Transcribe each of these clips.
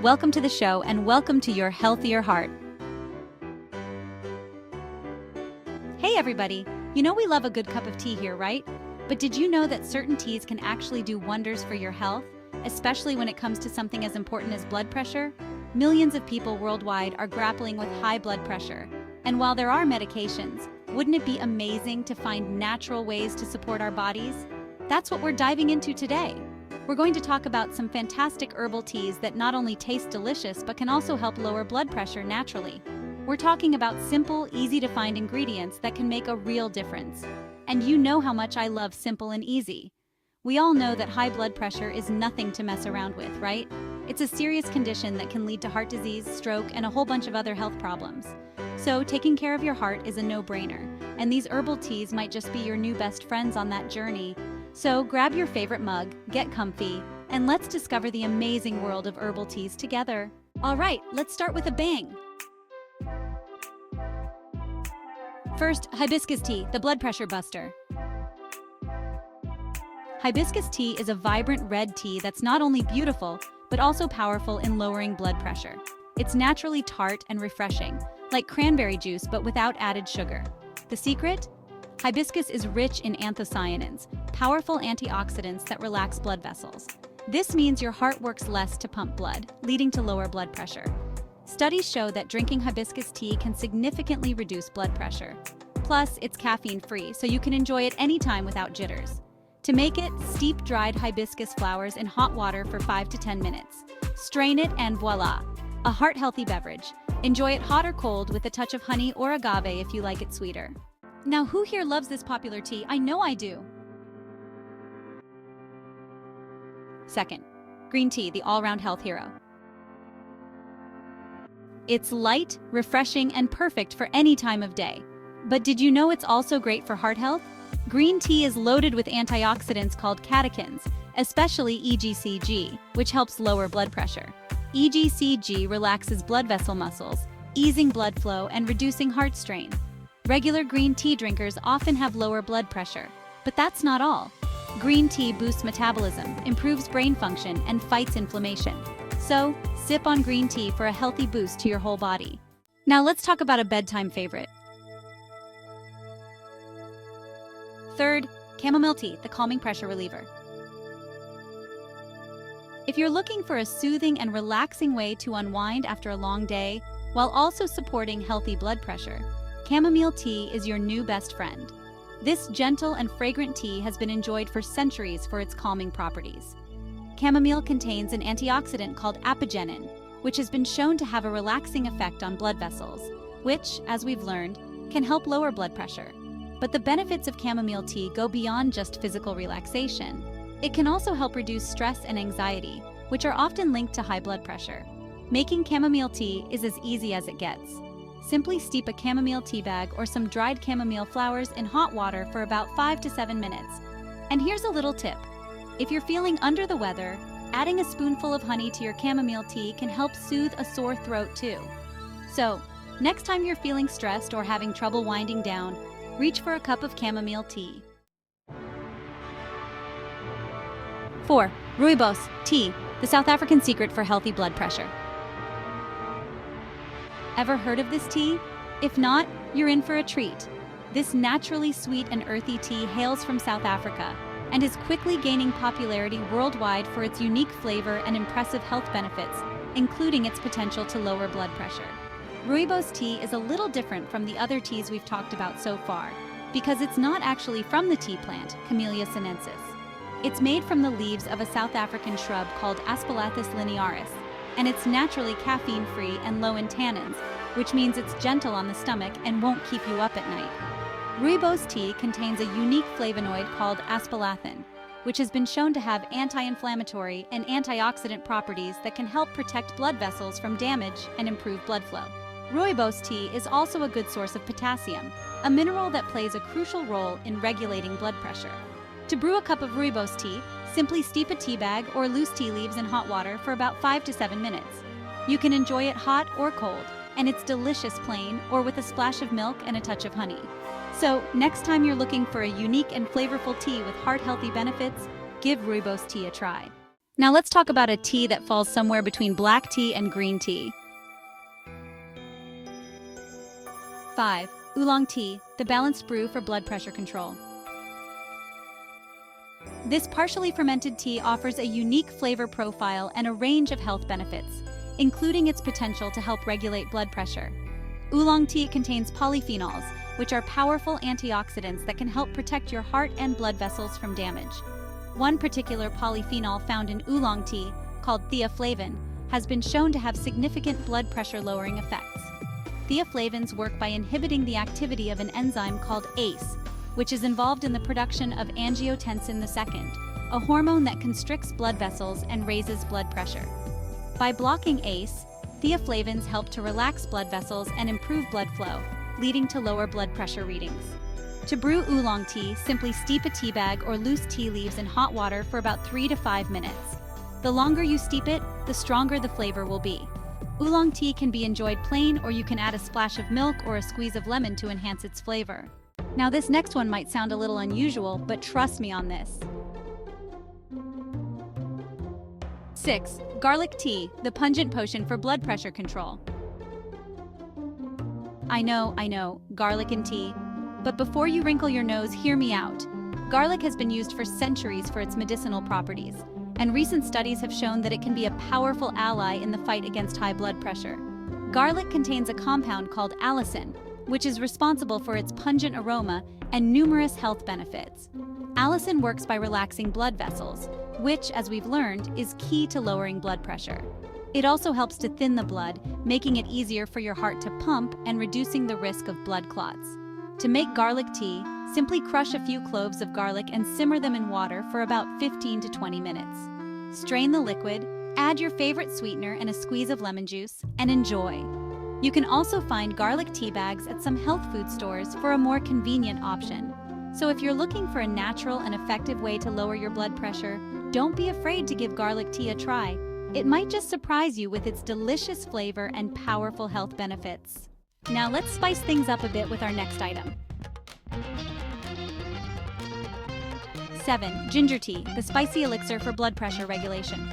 Welcome to the show and welcome to your healthier heart. Hey everybody, you know we love a good cup of tea here, right? But did you know that certain teas can actually do wonders for your health, especially when it comes to something as important as blood pressure? Millions of people worldwide are grappling with high blood pressure. And while there are medications, wouldn't it be amazing to find natural ways to support our bodies? That's what we're diving into today. We're going to talk about some fantastic herbal teas that not only taste delicious but can also help lower blood pressure naturally. We're talking about simple, easy-to-find ingredients that can make a real difference. And you know how much I love simple and easy. We all know that high blood pressure is nothing to mess around with, right? It's a serious condition that can lead to heart disease, stroke, and a whole bunch of other health problems. So taking care of your heart is a no-brainer, and these herbal teas might just be your new best friends on that journey. So grab your favorite mug, get comfy, and let's discover the amazing world of herbal teas together. All right, let's start with a bang. First, hibiscus tea, the blood pressure buster. Hibiscus tea is a vibrant red tea that's not only beautiful, but also powerful in lowering blood pressure. It's naturally tart and refreshing, like cranberry juice but without added sugar. The secret? Hibiscus is rich in anthocyanins, powerful antioxidants that relax blood vessels. This means your heart works less to pump blood, leading to lower blood pressure. Studies show that drinking hibiscus tea can significantly reduce blood pressure. Plus, it's caffeine-free, so you can enjoy it anytime without jitters. To make it, steep dried hibiscus flowers in hot water for 5 to 10 minutes. Strain it and voila, a heart-healthy beverage. Enjoy it hot or cold with a touch of honey or agave if you like it sweeter. Now, who here loves this popular tea? I know I do. Second, green tea, the all-round health hero. It's light, refreshing, and perfect for any time of day. But did you know it's also great for heart health? Green tea is loaded with antioxidants called catechins, especially EGCG, which helps lower blood pressure. EGCG relaxes blood vessel muscles, easing blood flow and reducing heart strain. Regular green tea drinkers often have lower blood pressure, but that's not all. Green tea boosts metabolism, improves brain function, and fights inflammation. So, sip on green tea for a healthy boost to your whole body. Now let's talk about a bedtime favorite. Third, chamomile tea, the calming pressure reliever. If you're looking for a soothing and relaxing way to unwind after a long day, while also supporting healthy blood pressure, chamomile tea is your new best friend. This gentle and fragrant tea has been enjoyed for centuries for its calming properties. Chamomile contains an antioxidant called apigenin, which has been shown to have a relaxing effect on blood vessels, which, as we've learned, can help lower blood pressure. But the benefits of chamomile tea go beyond just physical relaxation. It can also help reduce stress and anxiety, which are often linked to high blood pressure. Making chamomile tea is as easy as it gets. Simply steep a chamomile tea bag or some dried chamomile flowers in hot water for about 5 to 7 minutes. And here's a little tip. If you're feeling under the weather, adding a spoonful of honey to your chamomile tea can help soothe a sore throat too. So, next time you're feeling stressed or having trouble winding down, reach for a cup of chamomile tea. 4. Rooibos Tea, the South African secret for healthy blood pressure. Ever heard of this tea? If not, you're in for a treat. This naturally sweet and earthy tea hails from South Africa and is quickly gaining popularity worldwide for its unique flavor and impressive health benefits, including its potential to lower blood pressure. Rooibos tea is a little different from the other teas we've talked about so far because it's not actually from the tea plant, Camellia sinensis. It's made from the leaves of a South African shrub called Aspalathus linearis, and it's naturally caffeine-free and low in tannins, which means it's gentle on the stomach and won't keep you up at night. Rooibos tea contains a unique flavonoid called aspalathine, which has been shown to have anti-inflammatory and antioxidant properties that can help protect blood vessels from damage and improve blood flow. Rooibos tea is also a good source of potassium, a mineral that plays a crucial role in regulating blood pressure. To brew a cup of rooibos tea, simply steep a tea bag or loose tea leaves in hot water for about 5 to 7 minutes. You can enjoy it hot or cold, and it's delicious plain or with a splash of milk and a touch of honey. So, next time you're looking for a unique and flavorful tea with heart-healthy benefits, give rooibos tea a try. Now let's talk about a tea that falls somewhere between black tea and green tea. 5. Oolong Tea, the balanced brew for blood pressure control. This partially fermented tea offers a unique flavor profile and a range of health benefits, including its potential to help regulate blood pressure. Oolong tea contains polyphenols, which are powerful antioxidants that can help protect your heart and blood vessels from damage. One particular polyphenol found in oolong tea, called theaflavin, has been shown to have significant blood pressure lowering effects. Theaflavins work by inhibiting the activity of an enzyme called ACE, which is involved in the production of angiotensin II, a hormone that constricts blood vessels and raises blood pressure. By blocking ACE, theaflavins help to relax blood vessels and improve blood flow, leading to lower blood pressure readings. To brew oolong tea, simply steep a tea bag or loose tea leaves in hot water for about 3 to 5 minutes. The longer you steep it, the stronger the flavor will be. Oolong tea can be enjoyed plain, or you can add a splash of milk or a squeeze of lemon to enhance its flavor. Now this next one might sound a little unusual, but trust me on this. 6. Garlic tea, the pungent potion for blood pressure control. I know, garlic and tea. But before you wrinkle your nose, hear me out. Garlic has been used for centuries for its medicinal properties, and recent studies have shown that it can be a powerful ally in the fight against high blood pressure. Garlic contains a compound called allicin, which is responsible for its pungent aroma and numerous health benefits. Allicin works by relaxing blood vessels, which, as we've learned, is key to lowering blood pressure. It also helps to thin the blood, making it easier for your heart to pump and reducing the risk of blood clots. To make garlic tea, simply crush a few cloves of garlic and simmer them in water for about 15 to 20 minutes. Strain the liquid, add your favorite sweetener and a squeeze of lemon juice, and enjoy. You can also find garlic tea bags at some health food stores for a more convenient option. So if you're looking for a natural and effective way to lower your blood pressure, don't be afraid to give garlic tea a try. It might just surprise you with its delicious flavor and powerful health benefits. Now let's spice things up a bit with our next item. 7. Ginger tea, the spicy elixir for blood pressure regulation.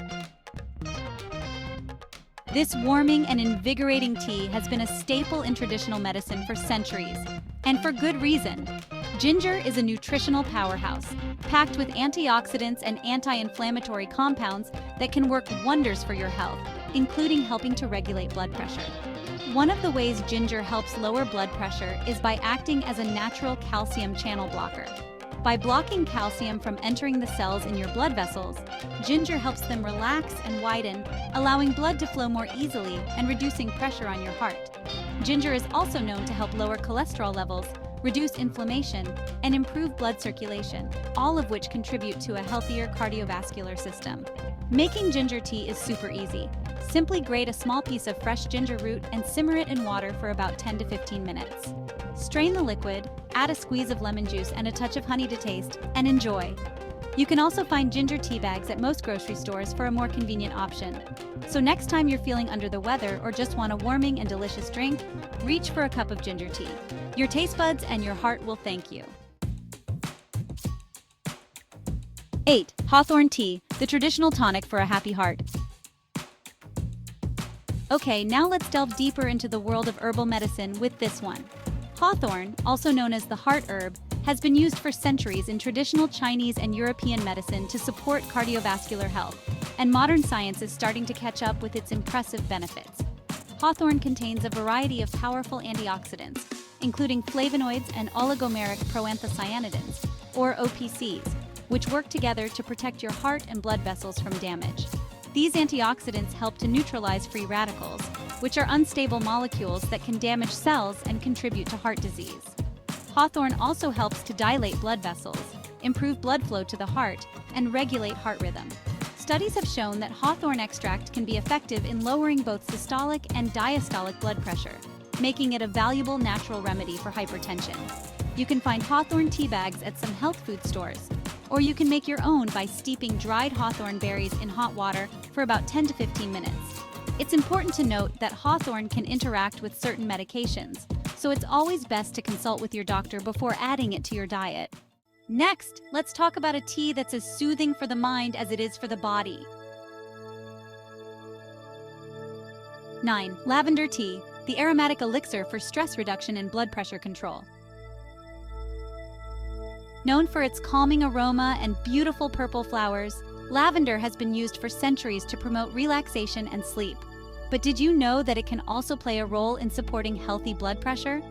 This warming and invigorating tea has been a staple in traditional medicine for centuries, and for good reason. Ginger is a nutritional powerhouse, packed with antioxidants and anti-inflammatory compounds that can work wonders for your health, including helping to regulate blood pressure. One of the ways ginger helps lower blood pressure is by acting as a natural calcium channel blocker. By blocking calcium from entering the cells in your blood vessels, ginger helps them relax and widen, allowing blood to flow more easily and reducing pressure on your heart. Ginger is also known to help lower cholesterol levels, reduce inflammation, and improve blood circulation, all of which contribute to a healthier cardiovascular system. Making ginger tea is super easy. Simply grate a small piece of fresh ginger root and simmer it in water for about 10 to 15 minutes. Strain the liquid, add a squeeze of lemon juice and a touch of honey to taste, and enjoy. You can also find ginger tea bags at most grocery stores for a more convenient option. So next time you're feeling under the weather or just want a warming and delicious drink, reach for a cup of ginger tea. Your taste buds and your heart will thank you. 8. Hawthorne Tea, the traditional tonic for a happy heart. Okay, now let's delve deeper into the world of herbal medicine with this one. Hawthorne, also known as the heart herb, has been used for centuries in traditional Chinese and European medicine to support cardiovascular health, and modern science is starting to catch up with its impressive benefits. Hawthorne contains a variety of powerful antioxidants, including flavonoids and oligomeric proanthocyanidins, or OPCs, which work together to protect your heart and blood vessels from damage. These antioxidants help to neutralize free radicals, which are unstable molecules that can damage cells and contribute to heart disease. Hawthorne also helps to dilate blood vessels, improve blood flow to the heart, and regulate heart rhythm. Studies have shown that hawthorn extract can be effective in lowering both systolic and diastolic blood pressure, making it a valuable natural remedy for hypertension. You can find hawthorn tea bags at some health food stores, or you can make your own by steeping dried hawthorn berries in hot water for about 10 to 15 minutes. It's important to note that hawthorn can interact with certain medications, so it's always best to consult with your doctor before adding it to your diet. Next, let's talk about a tea that's as soothing for the mind as it is for the body. 9. Lavender Tea, the aromatic elixir for stress reduction and blood pressure control. Known for its calming aroma and beautiful purple flowers, lavender has been used for centuries to promote relaxation and sleep. But did you know that it can also play a role in supporting healthy blood pressure?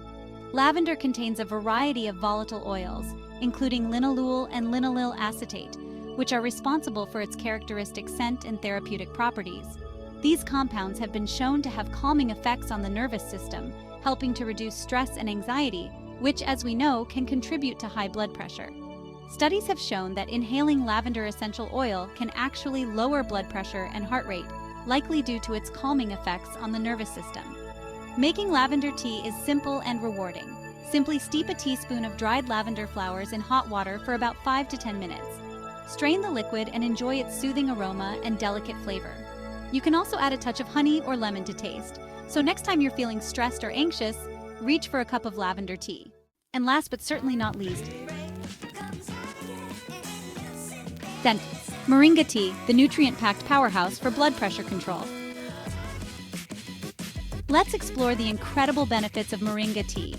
Lavender contains a variety of volatile oils, including linalool and linaloyl acetate, which are responsible for its characteristic scent and therapeutic properties. These compounds have been shown to have calming effects on the nervous system, helping to reduce stress and anxiety, which, as we know, can contribute to high blood pressure. Studies have shown that inhaling lavender essential oil can actually lower blood pressure and heart rate, likely due to its calming effects on the nervous system. Making lavender tea is simple and rewarding. Simply steep a teaspoon of dried lavender flowers in hot water for about 5 to 10 minutes. Strain the liquid and enjoy its soothing aroma and delicate flavor. You can also add a touch of honey or lemon to taste. So next time you're feeling stressed or anxious, reach for a cup of lavender tea. And last but certainly not least, 10. Moringa Tea, the nutrient-packed powerhouse for blood pressure control. Let's explore the incredible benefits of Moringa tea.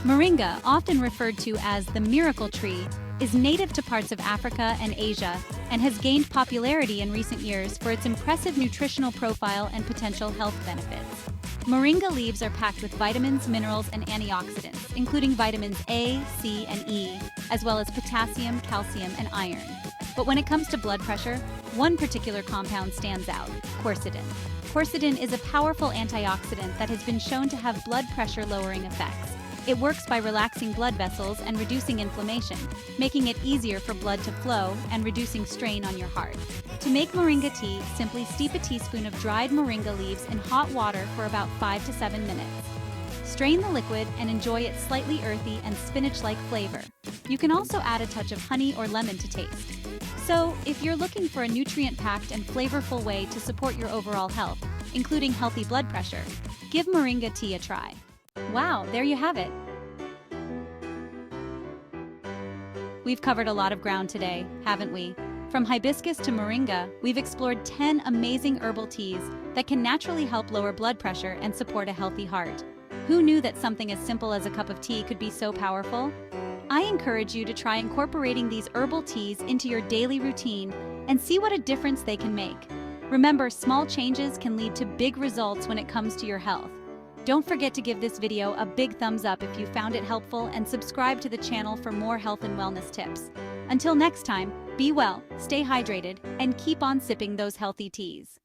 Moringa, often referred to as the miracle tree, is native to parts of Africa and Asia and has gained popularity in recent years for its impressive nutritional profile and potential health benefits. Moringa leaves are packed with vitamins, minerals, and antioxidants, including vitamins A, C, and E, as well as potassium, calcium, and iron. But when it comes to blood pressure, one particular compound stands out: quercetin. Quercetin is a powerful antioxidant that has been shown to have blood pressure-lowering effects. It works by relaxing blood vessels and reducing inflammation, making it easier for blood to flow and reducing strain on your heart. To make moringa tea, simply steep a teaspoon of dried moringa leaves in hot water for about 5 to 7 minutes. Strain the liquid and enjoy its slightly earthy and spinach-like flavor. You can also add a touch of honey or lemon to taste. So, if you're looking for a nutrient-packed and flavorful way to support your overall health, including healthy blood pressure, give moringa tea a try. Wow, there you have it. We've covered a lot of ground today, haven't we? From hibiscus to moringa, we've explored 10 amazing herbal teas that can naturally help lower blood pressure and support a healthy heart. Who knew that something as simple as a cup of tea could be so powerful? I encourage you to try incorporating these herbal teas into your daily routine and see what a difference they can make. Remember, small changes can lead to big results when it comes to your health. Don't forget to give this video a big thumbs up if you found it helpful and subscribe to the channel for more health and wellness tips. Until next time, be well, stay hydrated, and keep on sipping those healthy teas.